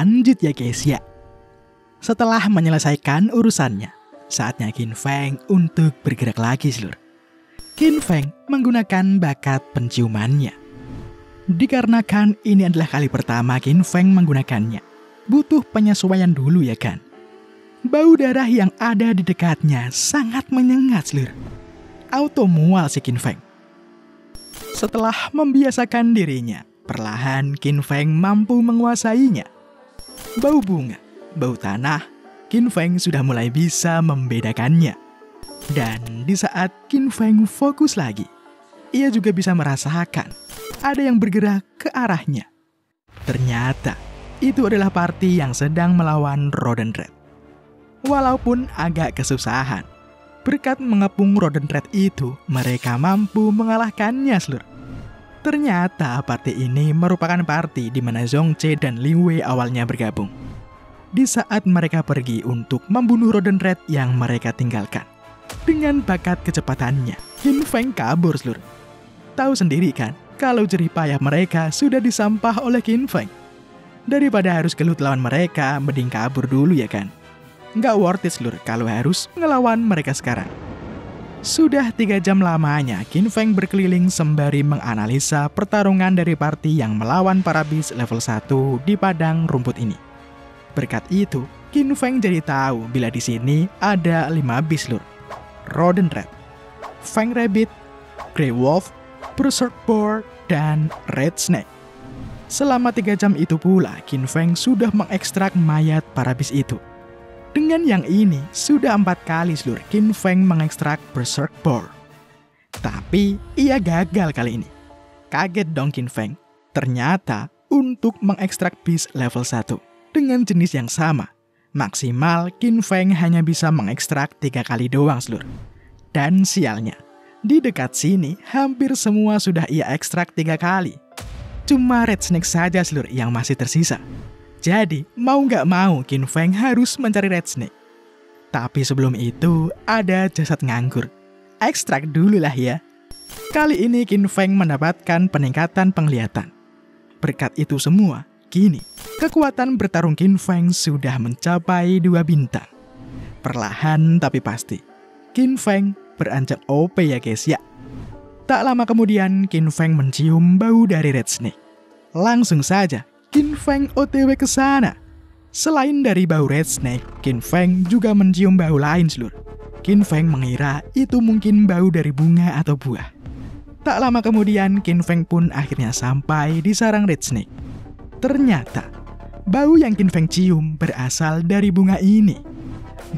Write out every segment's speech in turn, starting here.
Lanjut ya guys ya. Setelah menyelesaikan urusannya, saatnya Qin Feng untuk bergerak lagi seluruh. Qin Feng menggunakan bakat penciumannya. Dikarenakan ini adalah kali pertama Qin Feng menggunakannya, butuh penyesuaian dulu ya kan. Bau darah yang ada di dekatnya sangat menyengat seluruh. Auto mual si Qin Feng. Setelah membiasakan dirinya, perlahan Qin Feng mampu menguasainya. Bau bunga, bau tanah, Qin Feng sudah mulai bisa membedakannya. Dan di saat Qin Feng fokus lagi, ia juga bisa merasakan ada yang bergerak ke arahnya. Ternyata itu adalah party yang sedang melawan Rodent Red. Walaupun agak kesusahan, berkat mengepung Rodent Red itu, mereka mampu mengalahkannya seluruh. Ternyata party ini merupakan party di mana Zhongce dan Lin Wei awalnya bergabung. Di saat mereka pergi untuk membunuh Rodent Red yang mereka tinggalkan. Dengan bakat kecepatannya, Qin Feng kabur seluruh. Tahu sendiri kan, kalau jerih payah mereka sudah disampah oleh Qin Feng. Daripada harus gelut lawan mereka, mending kabur dulu ya kan. Nggak worth it seluruh kalau harus ngelawan mereka sekarang. Sudah 3 jam lamanya Qin Feng berkeliling sembari menganalisa pertarungan dari party yang melawan para beast level 1 di padang rumput ini. Berkat itu, Qin Feng jadi tahu bila di sini ada 5 beast lur. Rodent Red, Fang Rabbit, Grey Wolf, Berserk Boar, dan Red Snake. Selama 3 jam itu pula, Qin Feng sudah mengekstrak mayat para beast itu. Dengan yang ini, sudah 4 kali seluruh Qin Feng mengekstrak Berserk Boar. Tapi, ia gagal kali ini. Kaget dong Qin Feng. Ternyata, untuk mengekstrak beast level 1 dengan jenis yang sama, maksimal Qin Feng hanya bisa mengekstrak 3 kali doang seluruh. Dan sialnya, di dekat sini hampir semua sudah ia ekstrak 3 kali. Cuma Red Snake saja seluruh yang masih tersisa. Jadi, mau nggak mau, Qin Feng harus mencari Red Snake. Tapi sebelum itu, ada jasad nganggur. Ekstrak dulu lah ya. Kali ini Qin Feng mendapatkan peningkatan penglihatan. Berkat itu semua, kini, kekuatan bertarung Qin Feng sudah mencapai 2 bintang. Perlahan tapi pasti, Qin Feng beranjak OP ya guys ya. Tak lama kemudian, Qin Feng mencium bau dari Red Snake. Langsung saja, Qin Feng OTW ke sana. Selain dari bau Red Snake, Qin Feng juga mencium bau lain seluruh. Qin Feng mengira itu mungkin bau dari bunga atau buah. Tak lama kemudian, Qin Feng pun akhirnya sampai di sarang Red Snake. Ternyata, bau yang Qin Feng cium berasal dari bunga ini.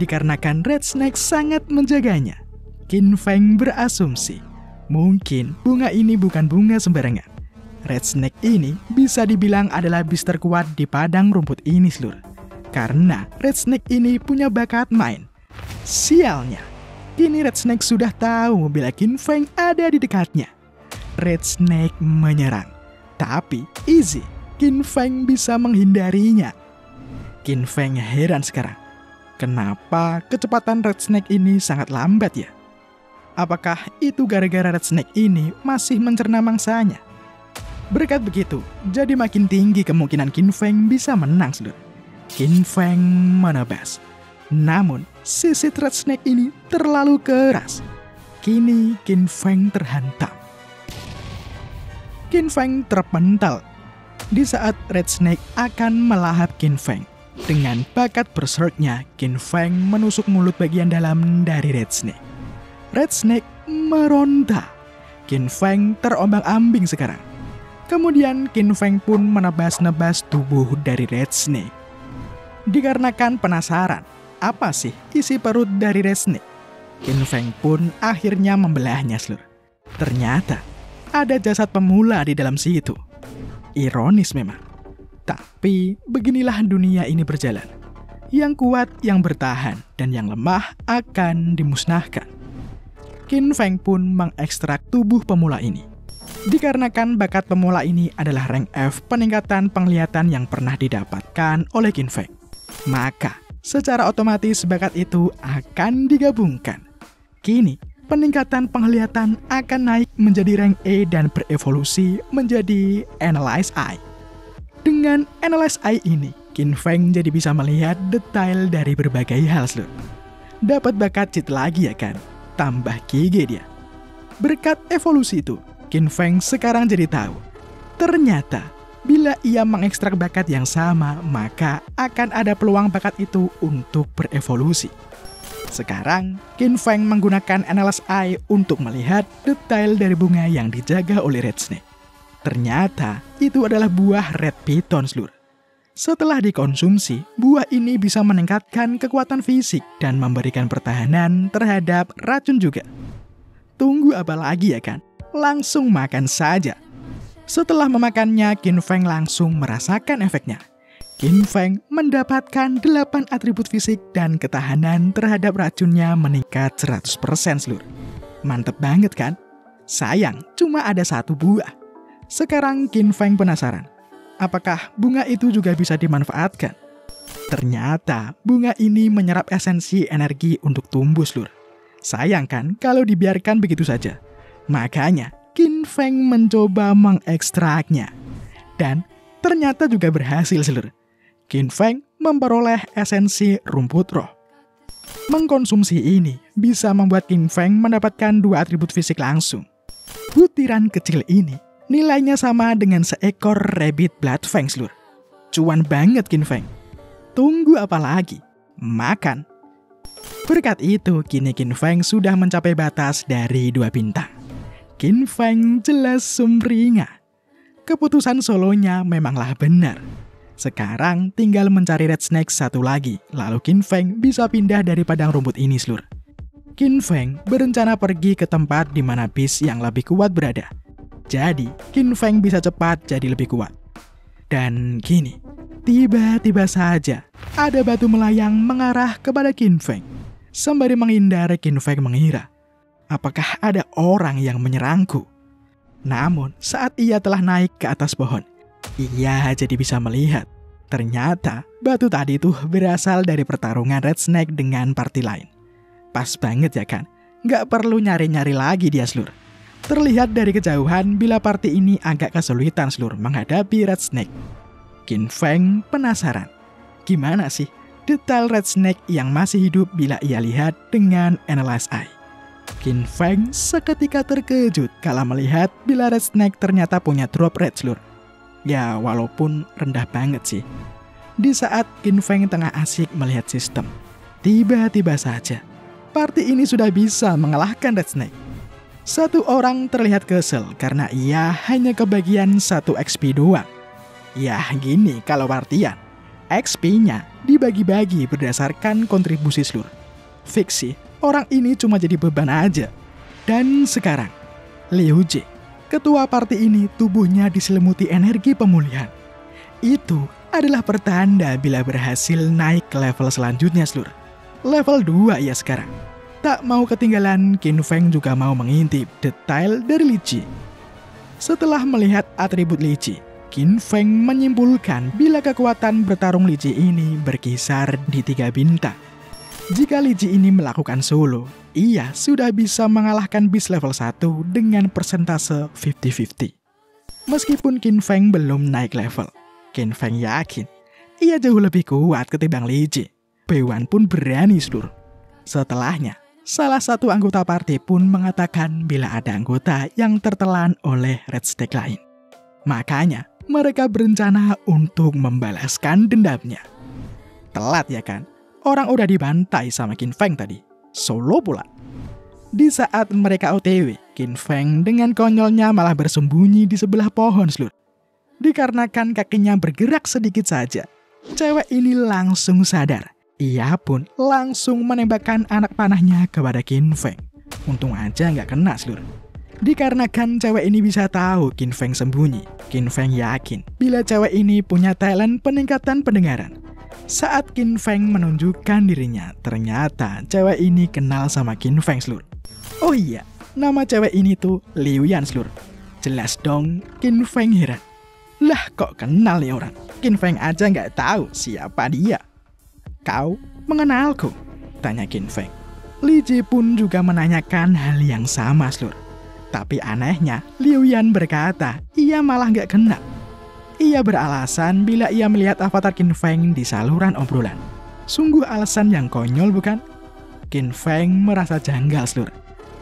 Dikarenakan Red Snake sangat menjaganya, Qin Feng berasumsi, mungkin bunga ini bukan bunga sembarangan. Red Snake ini bisa dibilang adalah beast terkuat di padang rumput ini seluruh. Karena Red Snake ini punya bakat main. Sialnya, kini Red Snake sudah tahu bila Qin Feng ada di dekatnya. Red Snake menyerang. Tapi easy, Qin Feng bisa menghindarinya. Qin Feng heran sekarang. Kenapa kecepatan Red Snake ini sangat lambat ya? Apakah itu gara-gara Red Snake ini masih mencerna mangsanya? Berkat begitu, jadi makin tinggi kemungkinan Qin Feng bisa menang seluruh. Qin Feng menebas. Namun, sisit Red Snake ini terlalu keras. Kini Qin Feng terhantam. Qin Feng terpental. Di saat Red Snake akan melahap Qin Feng. Dengan bakat berserknya, Qin Feng menusuk mulut bagian dalam dari Red Snake. Red Snake meronta. Qin Feng terombang-ambing sekarang. Kemudian Qin Feng pun menebas-nebas tubuh dari Red Snake. Dikarenakan penasaran, apa sih isi perut dari Red Snake? Qin Feng pun akhirnya membelahnya seluruh. Ternyata, ada jasad pemula di dalam situ. Ironis memang. Tapi, beginilah dunia ini berjalan. Yang kuat yang bertahan, dan yang lemah akan dimusnahkan. Qin Feng pun mengekstrak tubuh pemula ini. Dikarenakan bakat pemula ini adalah rank F peningkatan penglihatan yang pernah didapatkan oleh Qin Feng, maka secara otomatis bakat itu akan digabungkan. Kini, peningkatan penglihatan akan naik menjadi rank E dan berevolusi menjadi Analyze Eye. Dengan Analyze Eye ini, Qin Feng jadi bisa melihat detail dari berbagai hal, Slur. Dapat bakat cheat lagi ya kan? Tambah gigi dia. Berkat evolusi itu, Qin Feng sekarang jadi tahu. Ternyata, bila ia mengekstrak bakat yang sama, maka akan ada peluang bakat itu untuk berevolusi. Sekarang, Qin Feng menggunakan Analyze Eye untuk melihat detail dari bunga yang dijaga oleh Red Snake. Ternyata, itu adalah buah Red Piton, Slur. Setelah dikonsumsi, buah ini bisa meningkatkan kekuatan fisik dan memberikan pertahanan terhadap racun juga. Tunggu apa lagi ya kan? Langsung makan saja. Setelah memakannya, Qin Feng langsung merasakan efeknya. Qin Feng mendapatkan 8 atribut fisik dan ketahanan terhadap racunnya meningkat 100%, Slur. Mantep banget kan? Sayang, cuma ada 1 buah. Sekarang Qin Feng penasaran. Apakah bunga itu juga bisa dimanfaatkan? Ternyata bunga ini menyerap esensi energi untuk tumbuh, Slur. Sayang kan kalau dibiarkan begitu saja. Makanya Qin Feng mencoba mengekstraknya. Dan ternyata juga berhasil, Slur. Qin Feng memperoleh esensi rumput roh. Mengkonsumsi ini bisa membuat Qin Feng mendapatkan 2 atribut fisik langsung. Butiran kecil ini nilainya sama dengan seekor rabbit blood fangs, Lur. Cuan banget Qin Feng. Tunggu apa lagi? Makan. Berkat itu, kini Qin Feng sudah mencapai batas dari 2 bintang. Qin Feng jelas sumringah. Keputusan solonya memanglah benar. Sekarang tinggal mencari Red Snake 1 lagi, lalu Qin Feng bisa pindah dari padang rumput ini, Lur. Qin Feng berencana pergi ke tempat di mana bis yang lebih kuat berada. Jadi, Qin Feng bisa cepat jadi lebih kuat. Dan kini, tiba-tiba saja ada batu melayang mengarah kepada Qin Feng. Sembari menghindar, Qin Feng mengira, apakah ada orang yang menyerangku? Namun, saat ia telah naik ke atas pohon, ia jadi bisa melihat. Ternyata, batu tadi tuh berasal dari pertarungan Red Snake dengan party lain. Pas banget ya kan? Nggak perlu nyari-nyari lagi dia, Slur. Terlihat dari kejauhan bila party ini agak kesulitan, Slur, menghadapi Red Snake. Qin Feng penasaran. Gimana sih detail Red Snake yang masih hidup bila ia lihat dengan Analyze Eye? Qin Feng seketika terkejut kala melihat bila Red Snake ternyata punya drop red, Slur. Ya, walaupun rendah banget sih. Di saat Qin Feng tengah asik melihat sistem, tiba-tiba saja party ini sudah bisa mengalahkan Red Snake. 1 orang terlihat kesel karena ia hanya kebagian 1 XP doang. Ya gini kalau partian, XP-nya dibagi-bagi berdasarkan kontribusi, Slur. Fix sih, orang ini cuma jadi beban aja. Dan sekarang, Liu Jie, ketua party ini, tubuhnya diselimuti energi pemulihan. Itu adalah pertanda bila berhasil naik ke level selanjutnya, Slur. Level 2 ya sekarang. Tak mau ketinggalan, Qin Feng juga mau mengintip detail dari Li Ji. Setelah melihat atribut Li Ji, Qin Feng menyimpulkan bila kekuatan bertarung Li Ji ini berkisar di 3 bintang. Jika Li Ji ini melakukan solo, ia sudah bisa mengalahkan bis level 1 dengan persentase 50-50. Meskipun Qin Feng belum naik level, Qin Feng yakin ia jauh lebih kuat ketimbang Li Ji. Bewan pun berani, Slur. Setelahnya, salah satu anggota party pun mengatakan bila ada anggota yang tertelan oleh Red Snake lain. Makanya, mereka berencana untuk membalaskan dendamnya. Telat ya kan? Orang udah dibantai sama Qin Feng tadi. Solo pula. Di saat mereka OTW, Qin Feng dengan konyolnya malah bersembunyi di sebelah pohon, Slur. Dikarenakan kakinya bergerak sedikit saja, cewek ini langsung sadar. Ia pun langsung menembakkan anak panahnya kepada Qin Feng. Untung aja nggak kena, Slur. Dikarenakan cewek ini bisa tahu Qin Feng sembunyi, Qin Feng yakin bila cewek ini punya talent peningkatan pendengaran. Saat Qin Feng menunjukkan dirinya, ternyata cewek ini kenal sama Qin Feng, Slur. Oh iya, nama cewek ini tuh Liu Yan, Slur. Jelas dong, Qin Feng heran. Lah kok kenal nih orang? Qin Feng aja nggak tahu siapa dia. Kau mengenalku? Tanya Qin Feng. Li Ji pun juga menanyakan hal yang sama, Slur. Tapi anehnya, Liu Yan berkata ia malah nggak kenal. Ia beralasan bila ia melihat avatar Qin Feng di saluran obrolan. Sungguh alasan yang konyol bukan? Qin Feng merasa janggal seluruh.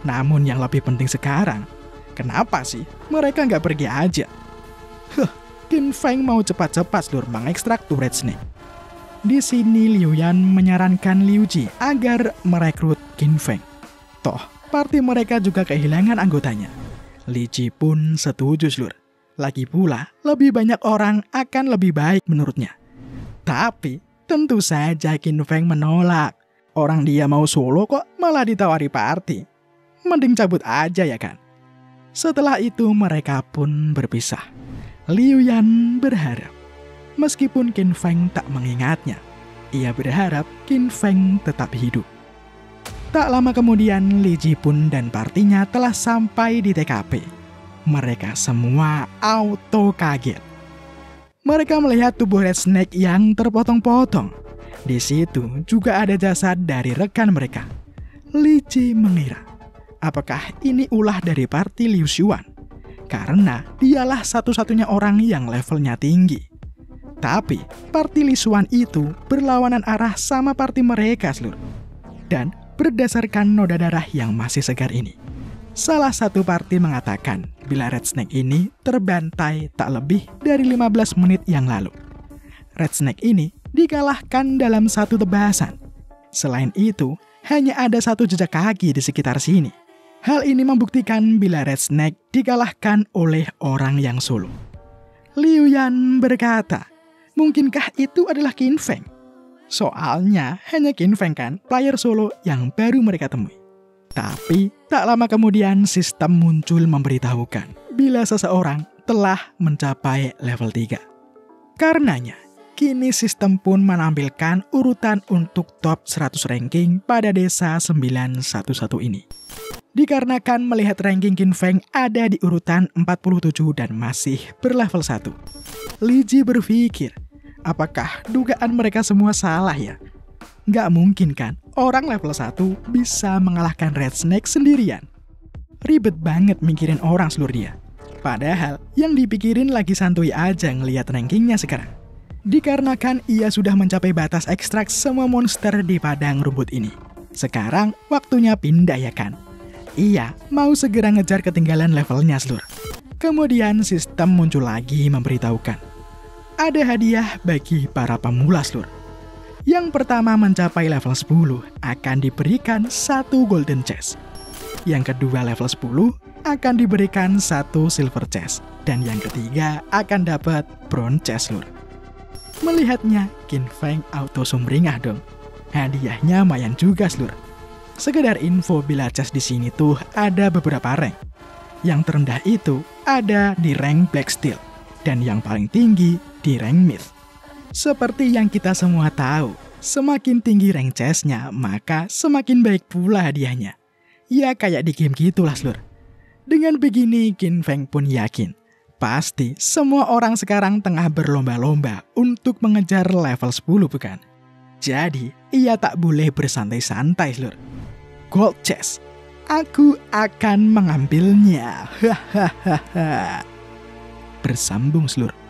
Namun yang lebih penting sekarang, kenapa sih mereka nggak pergi aja? Qin Feng mau cepat-cepat seluruh mengekstrak turret snake. Di sini Liu Yan menyarankan Liu Ji agar merekrut Qin Feng. Toh, party mereka juga kehilangan anggotanya. Li Ji pun setuju seluruh. Lagi pula, lebih banyak orang akan lebih baik menurutnya. Tapi, tentu saja Qin Feng menolak. Orang dia mau solo kok malah ditawari party. Mending cabut aja ya kan? Setelah itu mereka pun berpisah. Liu Yan berharap, meskipun Qin Feng tak mengingatnya, ia berharap Qin Feng tetap hidup. Tak lama kemudian, Li Ji pun dan partinya telah sampai di TKP. Mereka semua auto kaget. Mereka melihat tubuh Red Snake yang terpotong-potong. Di situ juga ada jasad dari rekan mereka. Li Ji mengira, apakah ini ulah dari party Liu Xuan? Karena dialah satu-satunya orang yang levelnya tinggi. Tapi, party Liu Xuan itu berlawanan arah sama party mereka seluruh. Dan berdasarkan noda darah yang masih segar ini, salah satu party mengatakan bila Red Snake ini terbantai tak lebih dari 15 menit yang lalu. Red Snake ini dikalahkan dalam satu tebasan. Selain itu, hanya ada satu jejak kaki di sekitar sini. Hal ini membuktikan bila Red Snake dikalahkan oleh orang yang solo. Liu Yan berkata, mungkinkah itu adalah Qin Feng? Soalnya hanya Qin Feng kan player solo yang baru mereka temui. Tapi tak lama kemudian sistem muncul memberitahukan bila seseorang telah mencapai level 3. Karenanya, kini sistem pun menampilkan urutan untuk top 100 ranking pada desa 911 ini. Dikarenakan melihat ranking Qin Feng ada di urutan 47 dan masih berlevel 1. Li Ji berpikir, apakah dugaan mereka semua salah ya? Nggak mungkin kan orang level 1 bisa mengalahkan Red Snake sendirian. Ribet banget mikirin orang seluruh dia. Padahal yang dipikirin lagi santuy aja ngelihat rankingnya sekarang. Dikarenakan ia sudah mencapai batas ekstrak semua monster di padang rumput ini. Sekarang waktunya pindah ya kan? Ia mau segera ngejar ketinggalan levelnya seluruh. Kemudian sistem muncul lagi memberitahukan ada hadiah bagi para pemula seluruh. Yang pertama mencapai level 10 akan diberikan satu golden chest. Yang kedua level 10 akan diberikan satu silver chest. Dan yang ketiga akan dapat bronze chest seluruh. Melihatnya, Qin Feng auto sumringah dong. Hadiahnya lumayan juga seluruh. Sekedar info bila chest di sini tuh ada beberapa rank. Yang terendah itu ada di rank Black Steel dan yang paling tinggi di rank Myth. Seperti yang kita semua tahu, semakin tinggi rank chestnya maka semakin baik pula hadiahnya. Ya kayak di game gitulah seluruh. Dengan begini Qin Feng pun yakin pasti semua orang sekarang tengah berlomba-lomba untuk mengejar level 10 bukan? Jadi ia tak boleh bersantai-santai seluruh. Gold chest, aku akan mengambilnya. Hahaha. Bersambung seluruh.